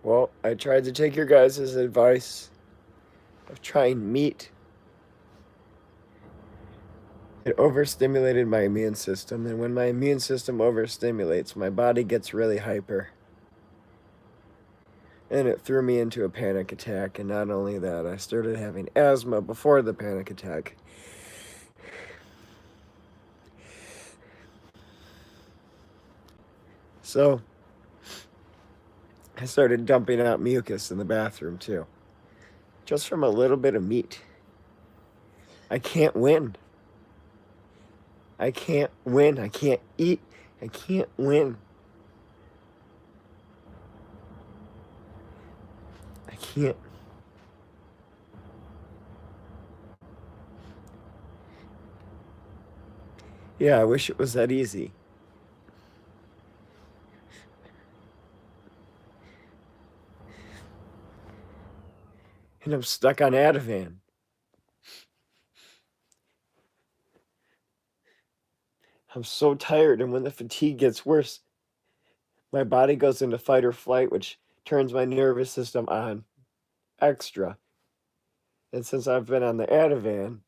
Well, I tried to take your guys' advice of trying meat. It overstimulated my immune system, and when my immune system overstimulates, my body gets really hyper. And it threw me into a panic attack, and not only that, I started having asthma before the panic attack. So, I started dumping out mucus in the bathroom too, just from a little bit of meat. I can't win. I can't win. I can't eat. I can't win. I can't. Yeah, I wish it was that easy. And I'm stuck on Ativan. I'm so tired, and when the fatigue gets worse, my body goes into fight or flight, which turns my nervous system on extra. And since I've been on the Ativan,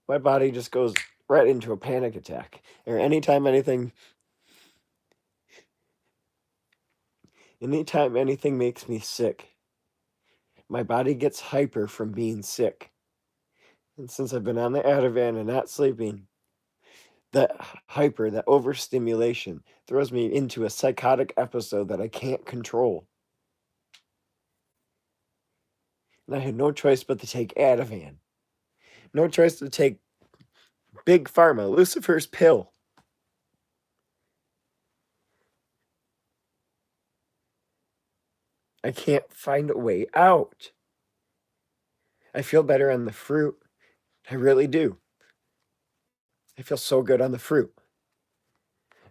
my body just goes right into a panic attack. Or anytime anything makes me sick, my body gets hyper from being sick. And since I've been on the Ativan and not sleeping, that overstimulation throws me into a psychotic episode that I can't control. And I had no choice but to take Ativan. No choice to take Big Pharma, Lucifer's pill. I can't find a way out. I feel better on the fruit. I really do. I feel so good on the fruit.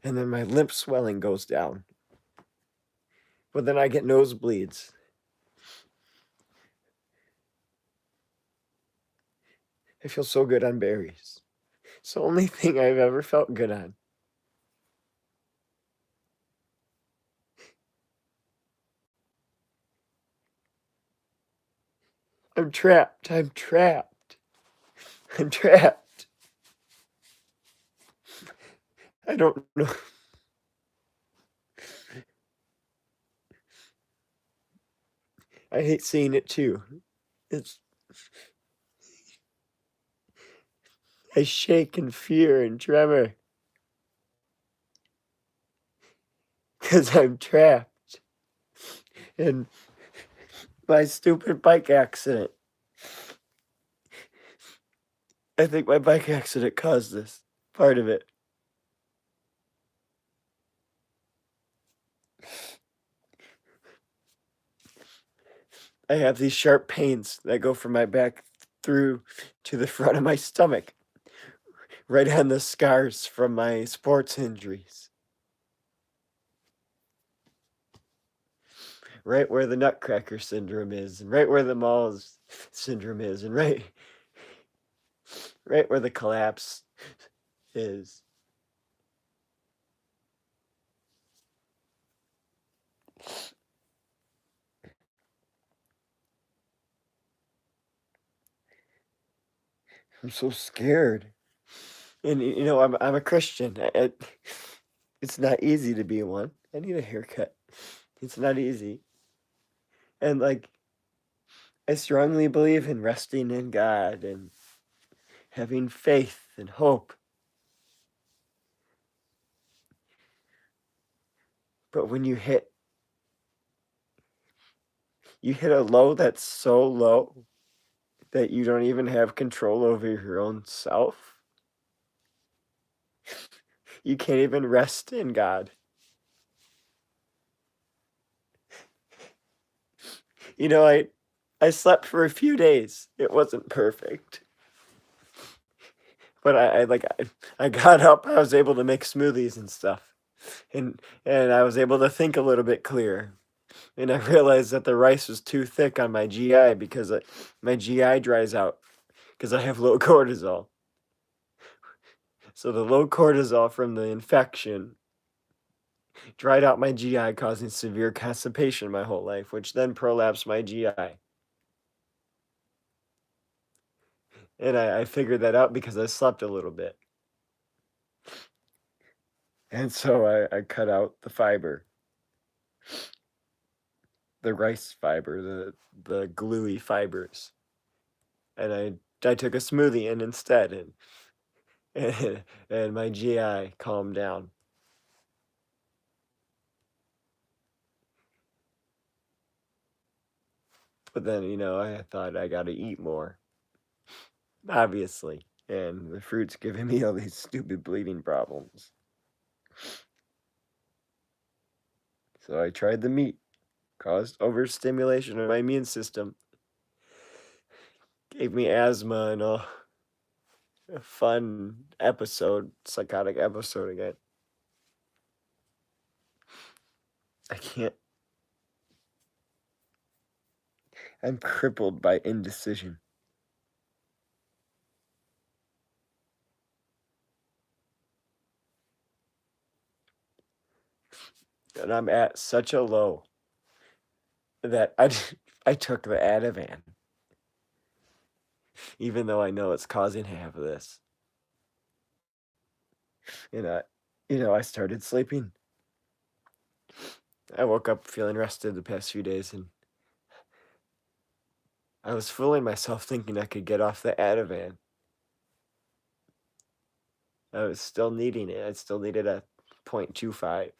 And then my lip swelling goes down. But then I get nosebleeds. I feel so good on berries. It's the only thing I've ever felt good on. I'm trapped. I'm trapped. I'm trapped. I don't know. I hate seeing it too. It's I shake in fear and tremor because I'm trapped in my stupid bike accident. I think my bike accident caused this part of it. I have these sharp pains that go from my back through to the front of my stomach, right on the scars from my sports injuries, right where the Nutcracker syndrome is, and right where the Malls syndrome is, and right where the collapse is. I'm so scared. And I'm a Christian. It's not easy to be one. I need a haircut. It's not easy. And like I strongly believe in resting in God and having faith and hope. But when you hit a low that's so low that you don't even have control over your own self. You can't even rest in God. I slept for a few days. It wasn't perfect. But I got up, I was able to make smoothies and stuff. And I was able to think a little bit clearer. And I realized that the rice was too thick on my GI because my GI dries out because I have low cortisol. So the low cortisol from the infection dried out my GI, causing severe constipation my whole life, which then prolapsed my GI. And I figured that out because I slept a little bit. And so I cut out the fiber, the rice fiber, the gluey fibers. And I took a smoothie in instead, and my GI calmed down. But then, I thought I got to eat more, obviously. And the fruit's giving me all these stupid bleeding problems. So I tried the meat, caused overstimulation of my immune system, gave me asthma and a fun episode, psychotic episode again. I can't. I'm crippled by indecision. And I'm at such a low that I took the Ativan, even though I know it's causing half of this. And I started sleeping. I woke up feeling rested the past few days, and I was fooling myself thinking I could get off the Ativan. I was still needing it. I still needed a 0.25.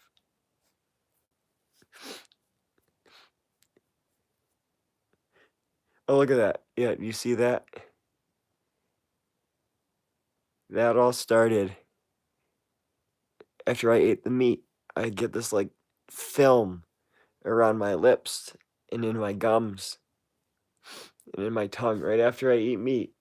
Oh, look at that. Yeah, you see that? That all started after I ate the meat. I get this like film around my lips and in my gums and in my tongue right after I eat meat.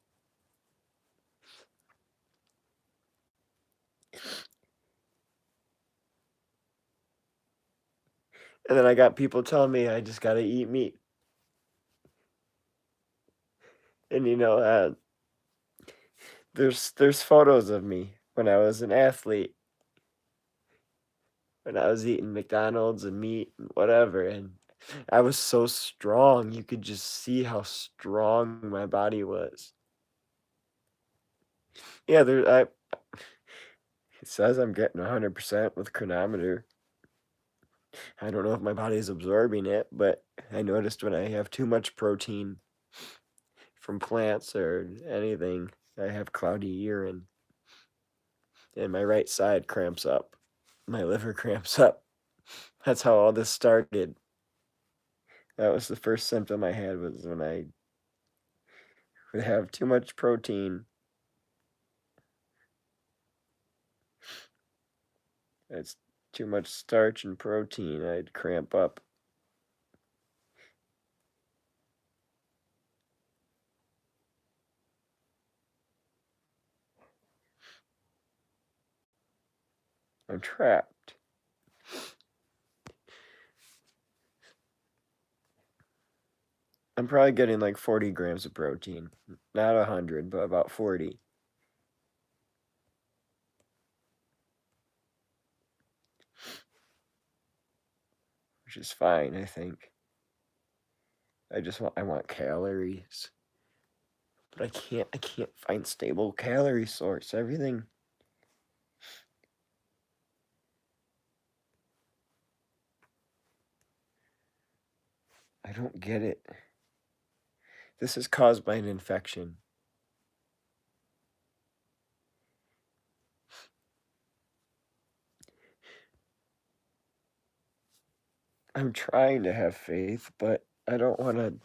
And then I got people telling me I just gotta eat meat. And there's photos of me when I was an athlete, when I was eating McDonald's and meat and whatever, and I was so strong. You could just see how strong my body was. Yeah, it says I'm getting 100% with chronometer. I don't know if my body is absorbing it, but I noticed when I have too much protein from plants or anything, I have cloudy urine, and my right side cramps up. My liver cramps up. That's how all this started. That was the first symptom I had, was when I would have too much protein. It's too much starch and protein. I'd cramp up. I'm trapped. I'm probably getting like 40 grams of protein. Not 100, but about 40. Which is fine, I think. I want calories. But I can't find stable calorie source. Everything. I don't get it. This is caused by an infection. I'm trying to have faith, but I don't want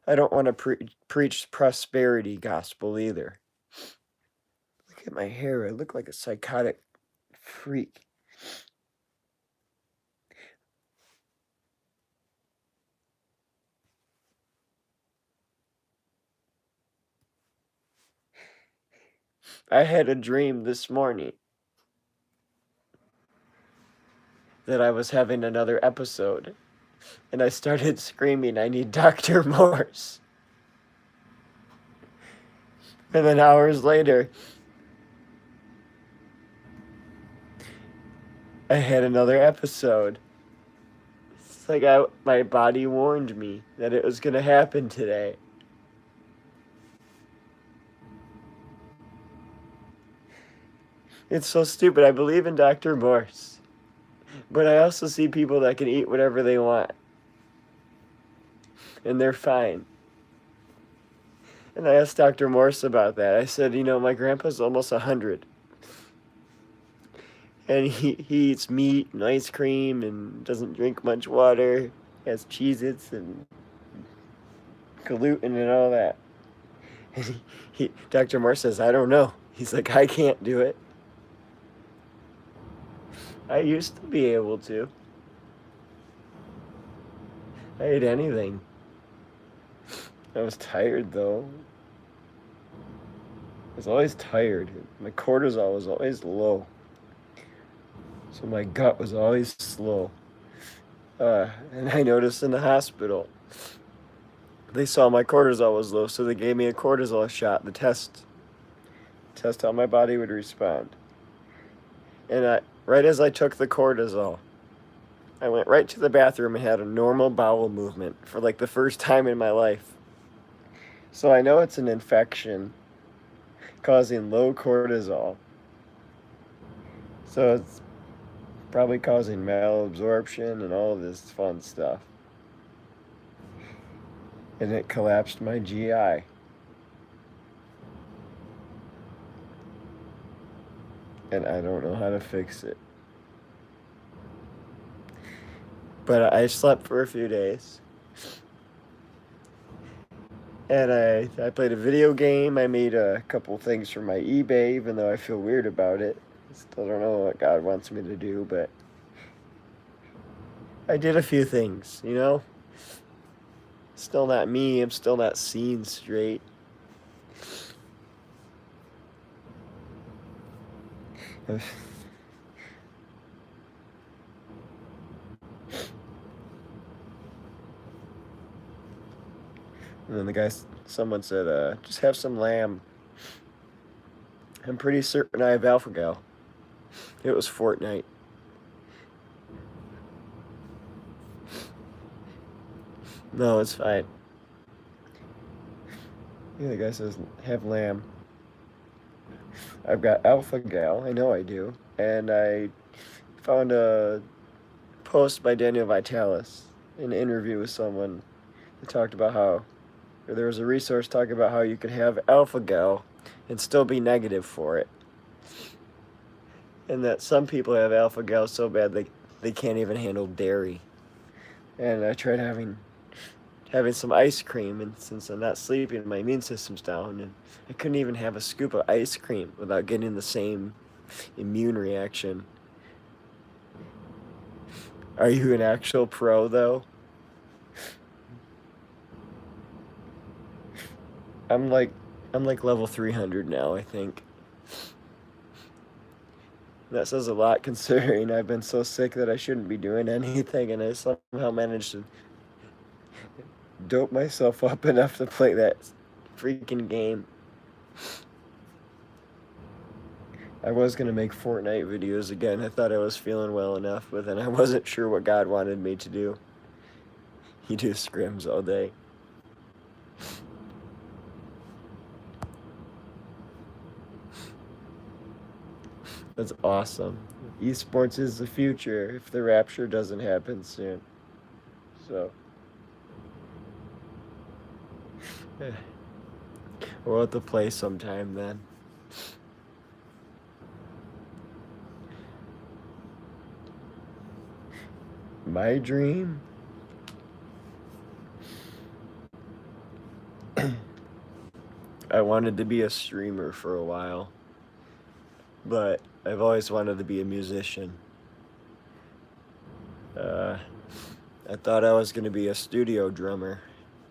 to preach prosperity gospel either. Look at my hair. I look like a psychotic freak. I had a dream this morning that I was having another episode, and I started screaming, I need Dr. Morse. And then hours later, I had another episode. It's like my body warned me that it was gonna happen today. It's so stupid. I believe in Dr. Morse, but I also see people that can eat whatever they want, and they're fine. And I asked Dr. Morse about that. I said, my grandpa's almost 100, and he eats meat and ice cream and doesn't drink much water, has Cheez-Its and gluten and all that. And Dr. Morse says, I don't know. He's like, I can't do it. I used to be able to. I ate anything. I was tired though. I was always tired. My cortisol was always low. So my gut was always slow. And I noticed in the hospital, they saw my cortisol was low, so they gave me a cortisol shot, the test how my body would respond. And right as I took the cortisol, I went right to the bathroom and had a normal bowel movement for like the first time in my life. So I know it's an infection causing low cortisol. So it's probably causing malabsorption and all this fun stuff. And it collapsed my GI. And I don't know how to fix it. But I slept for a few days. And I played a video game. I made a couple things for my eBay, even though I feel weird about it. I still don't know what God wants me to do, but I did a few things, Still not me. I'm still not seeing straight. And then someone said, just have some lamb. I'm pretty certain I have alpha-gal. It was Fortnite. No, it's fine. Yeah, the guy says, have lamb. I've got alpha-gal. I know I do. And I found a post by Daniel Vitalis, an interview with someone that talked about or there was a resource talking about how you could have alpha-gal and still be negative for it. And that some people have alpha-gal so bad they can't even handle dairy. And I tried having some ice cream, and since I'm not sleeping, my immune system's down, and I couldn't even have a scoop of ice cream without getting the same immune reaction. Are you an actual pro, though? I'm like level 300 now, I think. That says a lot considering I've been so sick that I shouldn't be doing anything, and I somehow managed to dope myself up enough to play that freaking game. I was going to make Fortnite videos again. I thought I was feeling well enough, but then I wasn't sure what God wanted me to do. You do scrims all day. That's awesome. Esports is the future if the rapture doesn't happen soon. So, we'll have to play sometime then. My dream? I wanted to be a streamer for a while, but I've always wanted to be a musician. I thought I was going to be a studio drummer,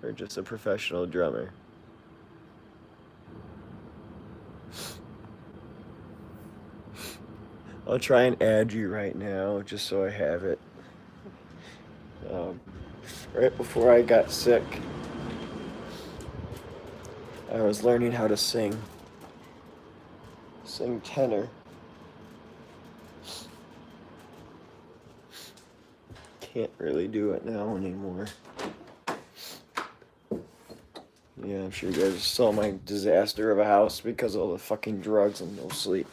or just a professional drummer. I'll try and add you right now, just so I have it. Right before I got sick, I was learning how to sing tenor. can't really do it now anymore. Yeah, I'm sure you guys saw my disaster of a house because of all the fucking drugs and no sleep.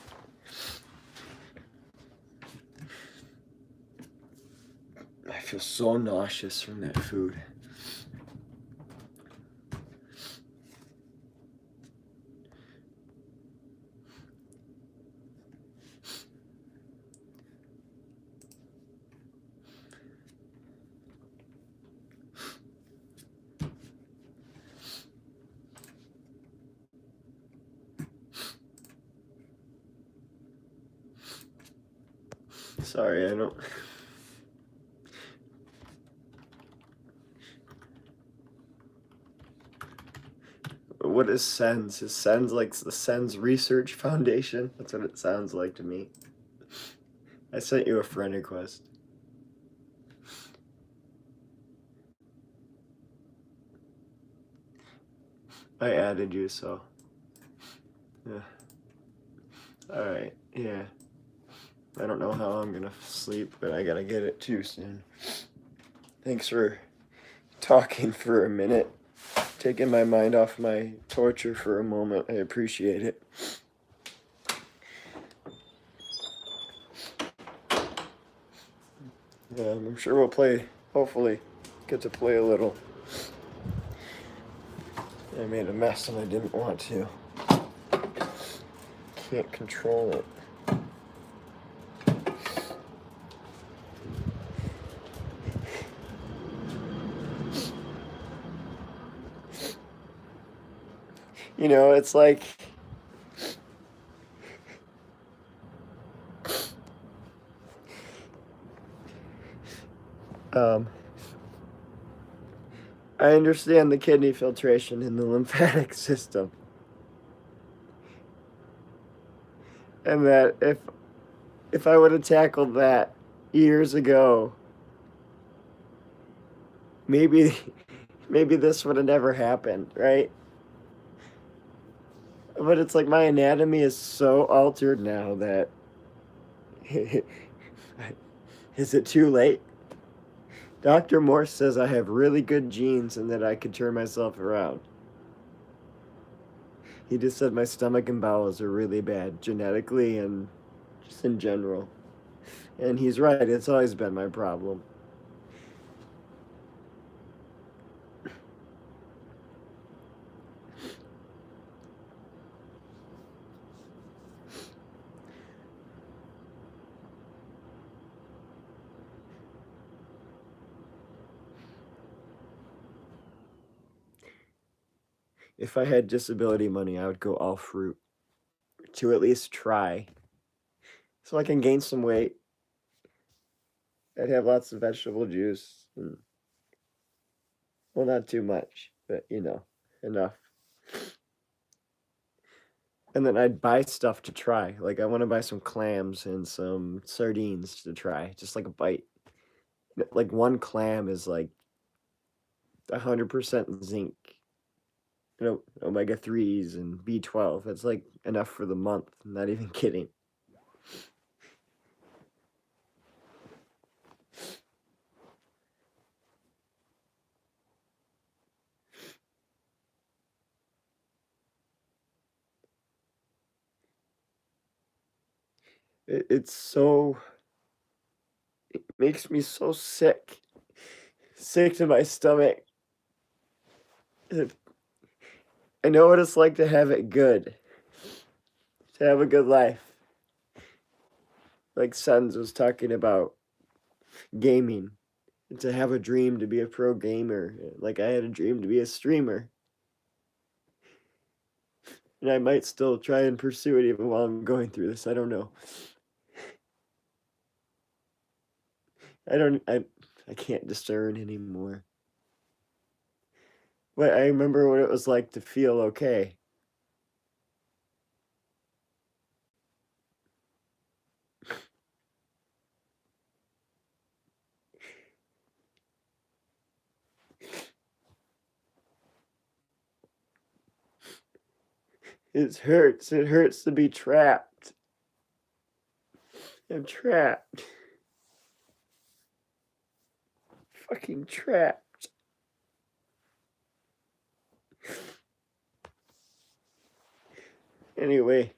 I feel so nauseous from that food. Sorry, I don't. What is SENS? Is SENS like the SENS Research Foundation? That's what it sounds like to me. I sent you a friend request. I added you, so. Yeah. Alright, yeah. I don't know how I'm gonna sleep, but I gotta get it too soon. Thanks for talking for a minute, taking my mind off my torture for a moment. I appreciate it. Yeah, I'm sure we'll play, hopefully, get to play a little. I made a mess and I didn't want to. Can't control it. You know, it's like I understand the kidney filtration in the lymphatic system. And that if I would have tackled that years ago, maybe this would have never happened, right? But it's like my anatomy is so altered now that is it too late? Dr. Morse says I have really good genes and that I could turn myself around. He just said my stomach and bowels are really bad, genetically and just in general. And he's right, it's always been my problem. If I had disability money, I would go all fruit to at least try. So I can gain some weight. I'd have lots of vegetable juice. And, well, not too much, but enough. And then I'd buy stuff to try. Like I want to buy some clams and some sardines to try, just like a bite. Like one clam is like 100% zinc, omega 3s and B12. It's like enough for the month. I'm not even kidding. It's so, it makes me so sick to my stomach. I know what it's like to have it good, to have a good life. Like Sons was talking about gaming, and to have a dream to be a pro gamer. Like I had a dream to be a streamer. And I might still try and pursue it even while I'm going through this. I don't know. I can't discern anymore. But I remember what it was like to feel okay. It hurts. It hurts to be trapped. I'm trapped. fucking trapped. Anyway,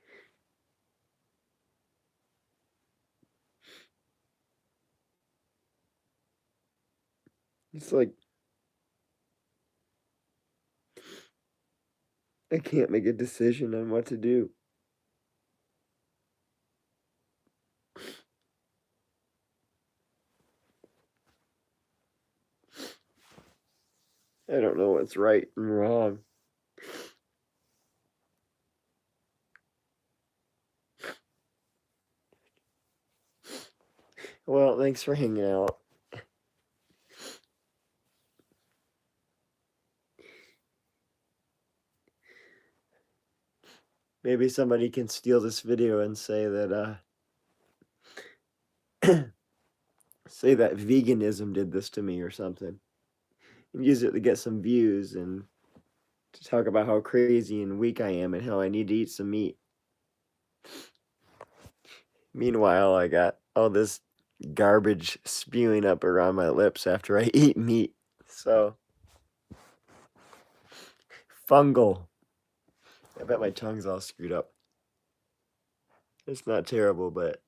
it's like I can't make a decision on what to do. I don't know what's right and wrong. Well, thanks for hanging out. Maybe somebody can steal this video and say that say that veganism did this to me or something. And use it to get some views and to talk about how crazy and weak I am and how I need to eat some meat. Meanwhile, I got all this garbage spewing up around my lips after I eat meat. So, fungal. I bet my tongue's all screwed up. It's not terrible, but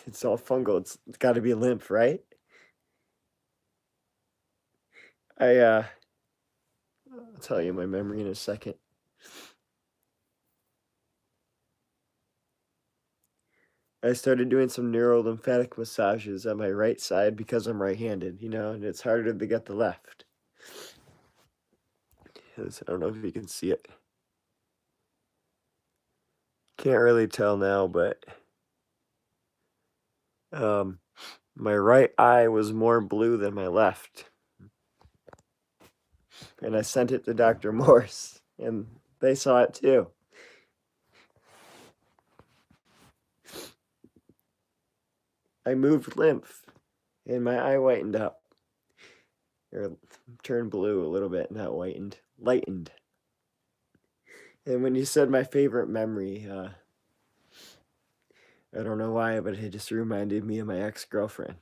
it's all fungal. It's got to be lymph, right? I'll tell you my memory in a second. I started doing some neurolymphatic massages on my right side because I'm right-handed, and it's harder to get the left. I don't know if you can see it. Can't really tell now, but my right eye was more blue than my left. And I sent it to Dr. Morse, and they saw it too. I moved lymph, and my eye whitened up. Or turned blue a little bit, not whitened, lightened. And when you said my favorite memory, I don't know why, but it just reminded me of my ex-girlfriend.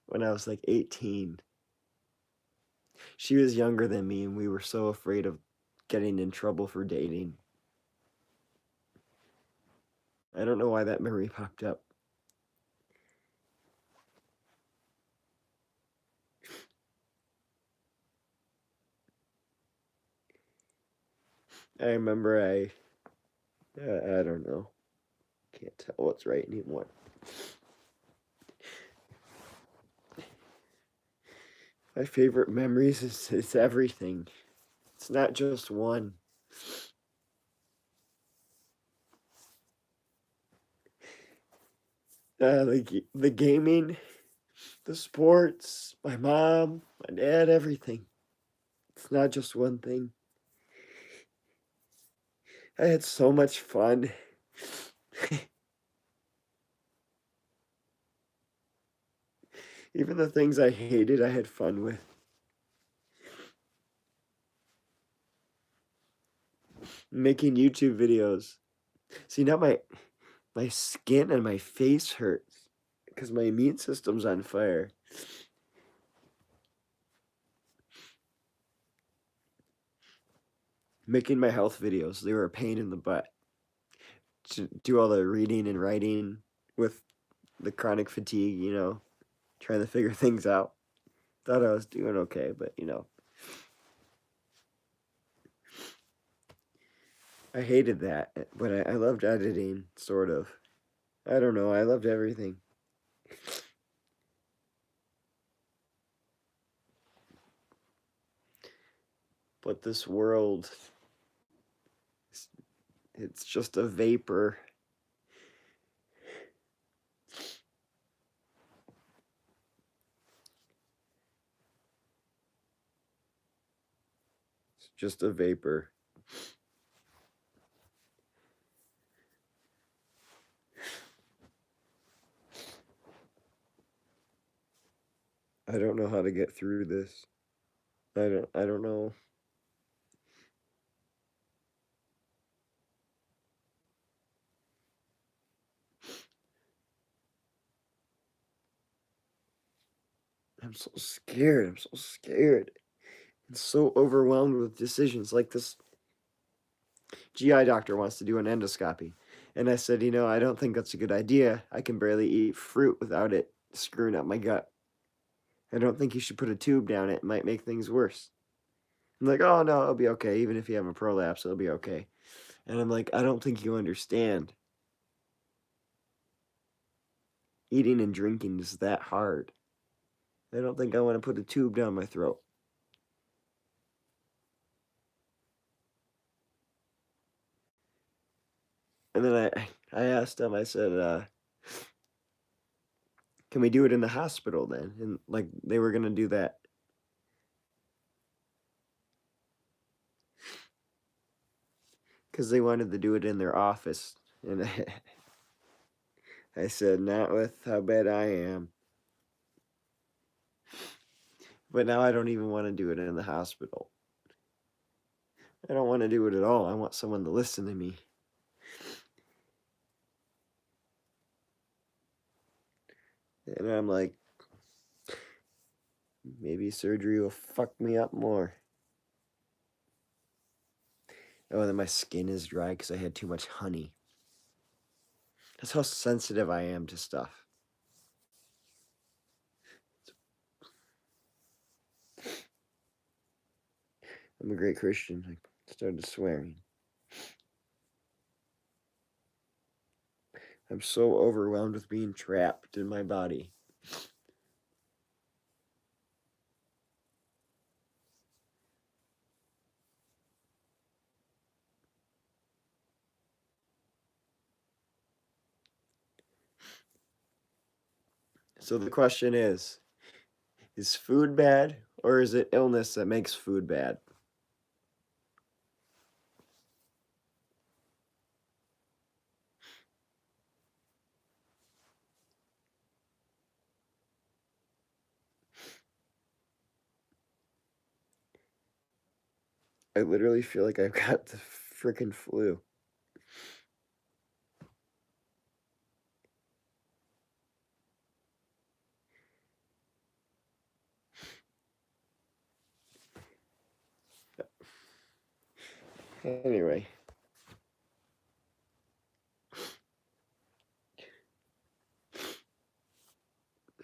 When I was like 18. She was younger than me, and we were so afraid of getting in trouble for dating. I don't know why that memory popped up. I remember I don't know. Can't tell what's right anymore. My favorite memories is it's everything. It's not just one. The gaming, the sports, my mom, my dad, everything. It's not just one thing. I had so much fun. Even the things I hated, I had fun with. Making YouTube videos. See, now my skin and my face hurts because my immune system's on fire. Making my health videos, they were a pain in the butt. To do all the reading and writing with the chronic fatigue, trying to figure things out. Thought I was doing okay, but I hated that. But I loved editing, sort of. I don't know, I loved everything. But this world, it's just a vapor. It's just a vapor. I don't know how to get through this. I don't know. I'm so scared. I'm so scared. And so overwhelmed with decisions. Like this GI doctor wants to do an endoscopy. And I said, I don't think that's a good idea. I can barely eat fruit without it screwing up my gut. I don't think you should put a tube down it. It might make things worse. I'm like, oh no, it'll be okay. Even if you have a prolapse, it'll be okay. And I'm like, I don't think you understand. Eating and drinking is that hard. I don't think I want to put a tube down my throat. And then I asked him, I said, can we do it in the hospital then? And like they were going to do that. Because they wanted to do it in their office. And I said, not with how bad I am. But now I don't even want to do it in the hospital. I don't want to do it at all. I want someone to listen to me. And I'm like, maybe surgery will fuck me up more. Oh, and then my skin is dry because I had too much honey. That's how sensitive I am to stuff. I'm a great Christian. I started swearing. I'm so overwhelmed with being trapped in my body. So the question is food bad or is it illness that makes food bad? I literally feel like I've got the freaking flu. Anyway.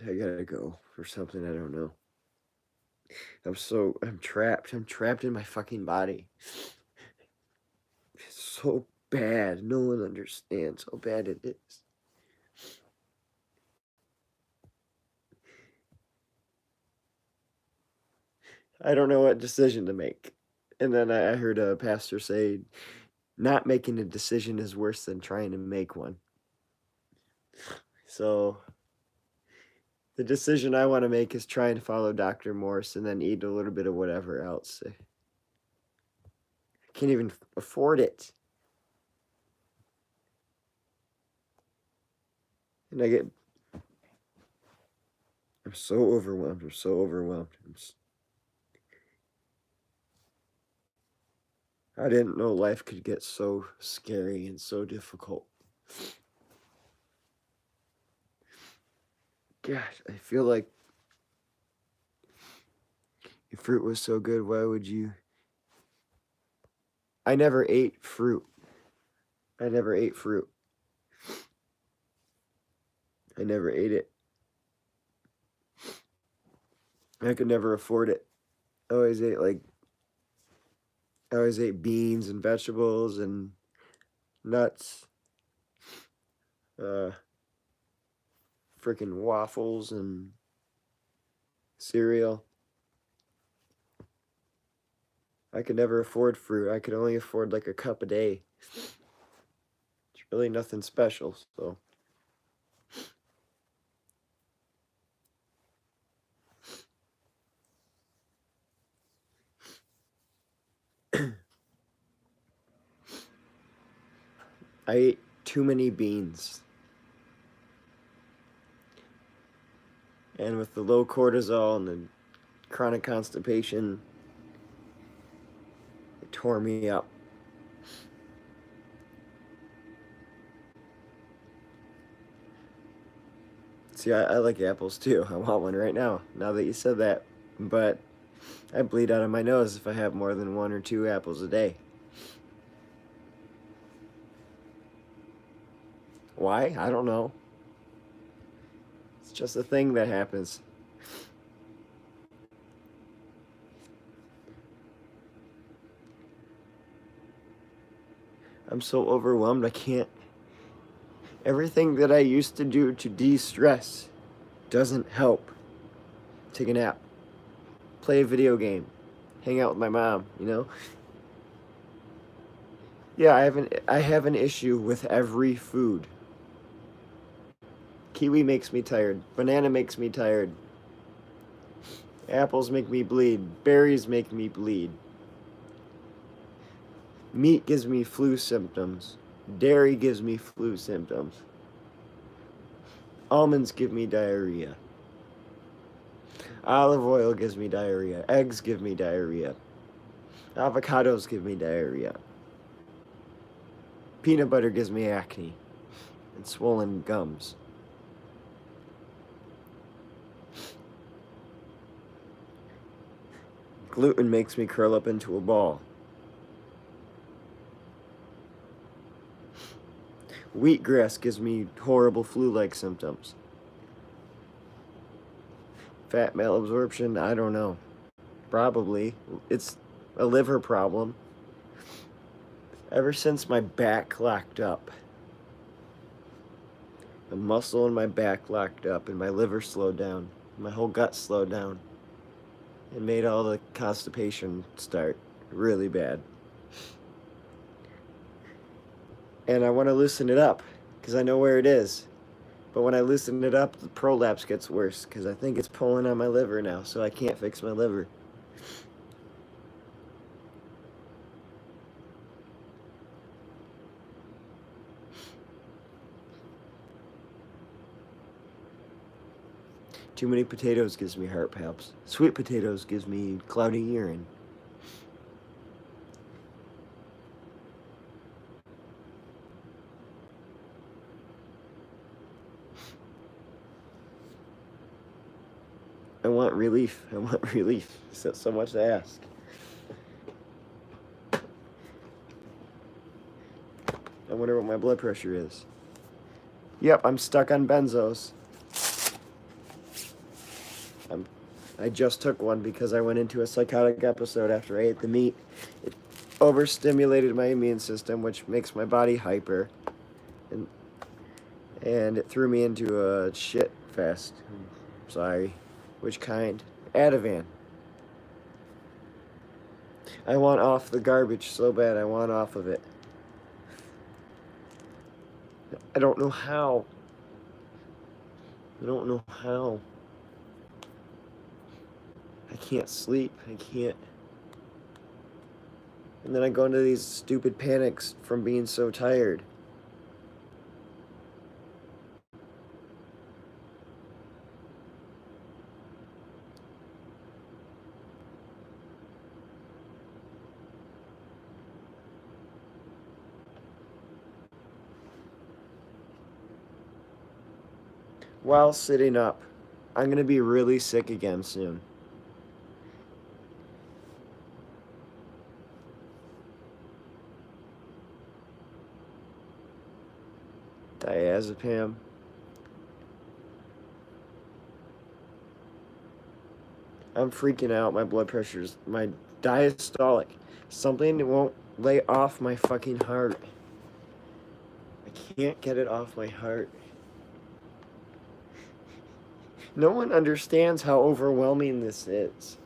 I gotta go for something I don't know. I'm trapped. I'm trapped in my fucking body. It's so bad. No one understands how bad it is. I don't know what decision to make. And then I heard a pastor say, not making a decision is worse than trying to make one. So the decision I want to make is trying to follow Dr. Morse and then eat a little bit of whatever else. I can't even afford it. And I'm so overwhelmed. I'm so overwhelmed. I didn't know life could get so scary and so difficult. Gosh, I feel like if fruit was so good, why would you? I never ate fruit. I never ate fruit. I never ate it. I could never afford it. I always ate beans and vegetables and nuts, uh, freaking waffles and cereal. I could never afford fruit. I could only afford like a cup a day. It's really nothing special, so. I ate too many beans. And with the low cortisol and the chronic constipation, it tore me up. See, I like apples too. I want one right now that you said that. But I bleed out of my nose if I have more than 1 or 2 apples a day. Why? I don't know. It's just a thing that happens. I'm so overwhelmed I can't. Everything that I used to do to de-stress doesn't help. Take a nap, play a video game, hang out with my mom, you know? Yeah, I have an issue with every food. Kiwi makes me tired. Banana makes me tired. Apples make me bleed. Berries make me bleed. Meat gives me flu symptoms. Dairy gives me flu symptoms. Almonds give me diarrhea. Olive oil gives me diarrhea. Eggs give me diarrhea. Avocados give me diarrhea. Peanut butter gives me acne and swollen gums. Gluten makes me curl up into a ball. Wheatgrass gives me horrible flu-like symptoms. Fat malabsorption, I don't know. Probably. It's a liver problem. Ever since my back locked up, the muscle in my back locked up and my liver slowed down, my whole gut slowed down. It made all the constipation start really bad. And I want to loosen it up because I know where it is. But when I loosen it up, the prolapse gets worse because I think it's pulling on my liver now, so I can't fix my liver. Too many potatoes gives me heart palps. Sweet potatoes gives me cloudy urine. I want relief. I want relief. So much to ask. I wonder what my blood pressure is. Yep, I'm stuck on benzos. I just took one because I went into a psychotic episode after I ate the meat. It overstimulated my immune system, which makes my body hyper. And it threw me into a shit fest. Sorry. Which kind? Ativan. I want off the garbage so bad. I want off of it. I don't know how. I don't know how. I can't sleep. I can't. And then I go into these stupid panics from being so tired. While sitting up, I'm going to be really sick again soon. Diazepam. I'm freaking out. My blood pressure's my diastolic. Something that won't lay off my fucking heart. I can't get it off my heart. No one understands how overwhelming this is.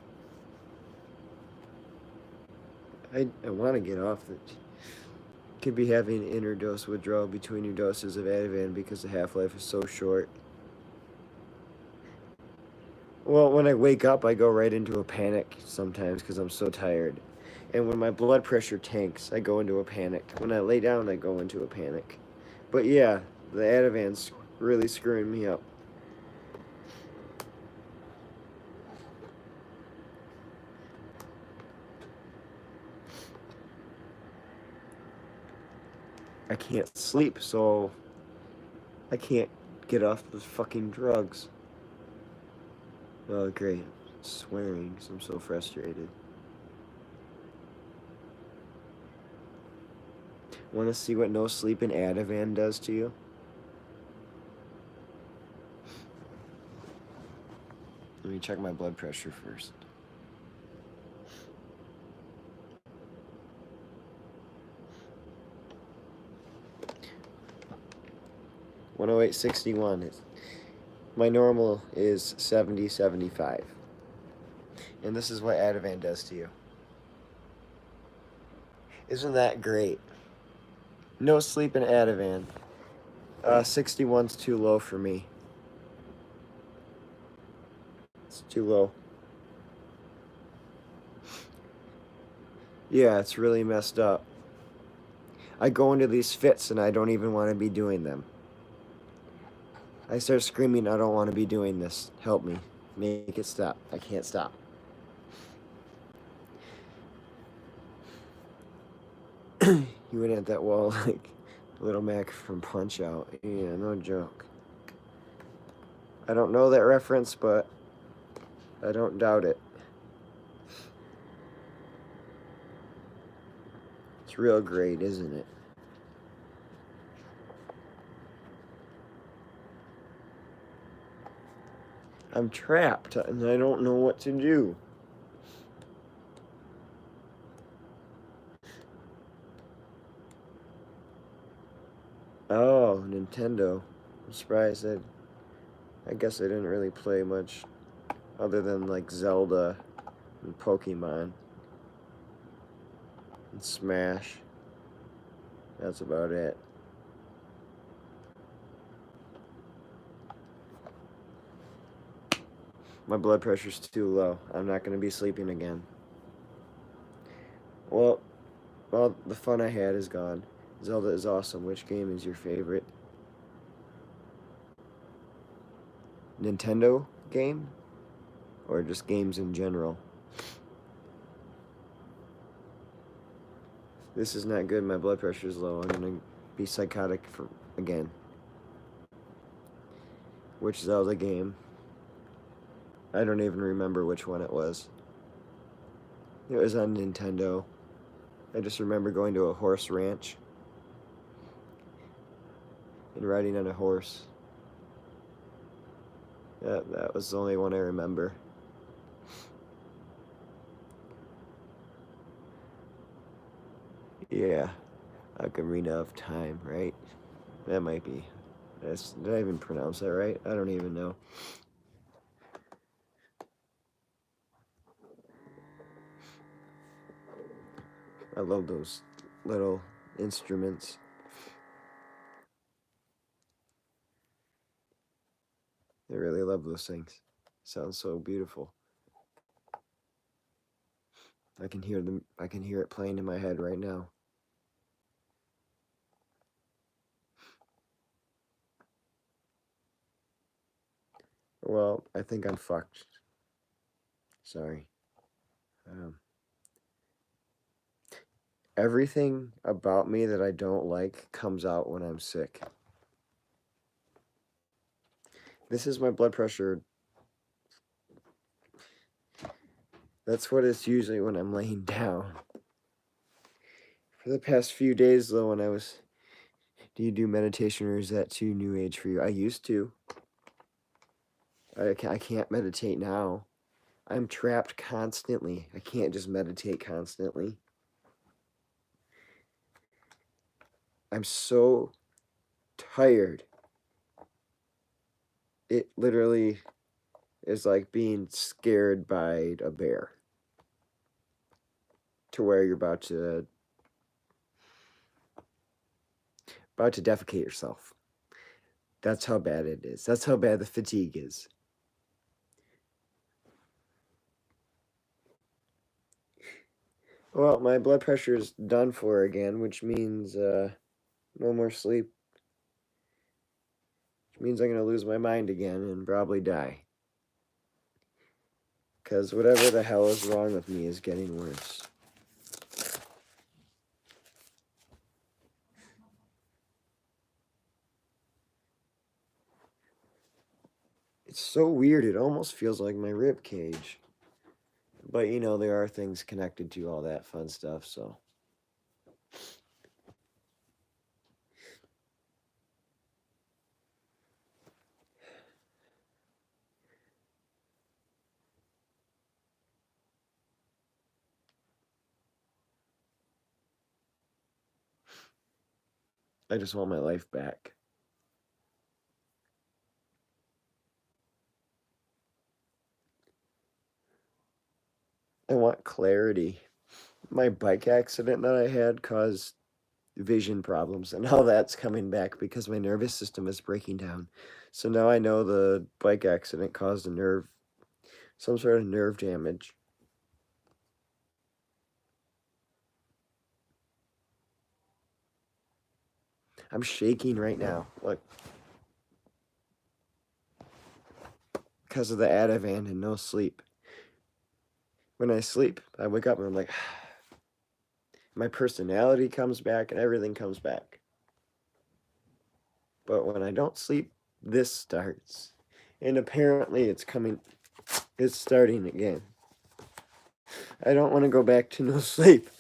I want to get off it. Could be having interdose withdrawal between your doses of Ativan because the half-life is so short. Well, when I wake up, I go right into a panic sometimes because I'm so tired. And when my blood pressure tanks, I go into a panic. When I lay down, I go into a panic. But yeah, the Ativan's really screwing me up. I can't sleep, so I can't get off those fucking drugs. Oh, great. Swearing because I'm so frustrated. Want to see what no sleep in Ativan does to you? Let me check my blood pressure first. (108/61). My normal is 70/75. And this is what Ativan does to you. Isn't that great? No sleep in Ativan. 61's too low for me. It's too low. Yeah, it's really messed up. I go into these fits and I don't even want to be doing them. I start screaming, I don't want to be doing this. Help me. Make it stop. I can't stop. You went at that wall like Little Mac from Punch Out. Yeah, no joke. I don't know that reference, but I don't doubt it. It's real great, isn't it? I'm trapped and I don't know what to do. Oh, Nintendo. I'm surprised I guess I didn't really play much other than like Zelda and Pokemon and Smash. That's about it. My blood pressure's too low. I'm not going to be sleeping again. Well, the fun I had is gone. Zelda is awesome. Which game is your favorite? Nintendo game? Or just games in general? This is not good. My blood pressure is low. I'm going to be psychotic again. Which Zelda game? I don't even remember which one it was. It was on Nintendo. I just remember going to a horse ranch and riding on a horse. That was the only one I remember. Yeah, Ocarina of Time, right? That might be. Did I even pronounce that right? I don't even know. I love those little instruments. I really love those things. Sounds so beautiful. I can hear them. I can hear it playing in my head right now. Well, I think I'm fucked. Sorry. Everything about me that I don't like comes out when I'm sick. This is my blood pressure. That's what it's usually when I'm laying down. For the past few days, though, when I was... Do you do meditation or is that too new age for you? I used to. I can't meditate now. I'm trapped constantly. I can't just meditate constantly. I'm so tired. It literally is like being scared by a bear. To where you're about to defecate yourself. That's how bad it is. That's how bad the fatigue is. Well, my blood pressure is done for again, which means no more sleep. Which means I'm going to lose my mind again and probably die. Because whatever the hell is wrong with me is getting worse. It's so weird. It almost feels like my rib cage. But you know, there are things connected to all that fun stuff, so I just want my life back. I want clarity. My bike accident that I had caused vision problems, and all that's coming back because my nervous system is breaking down. So now I know the bike accident caused some sort of nerve damage. I'm shaking right now, look, because of the Ativan and no sleep. When I sleep, I wake up and I'm like, my personality comes back and everything comes back. But when I don't sleep, this starts. And apparently it's starting again. I don't want to go back to no sleep.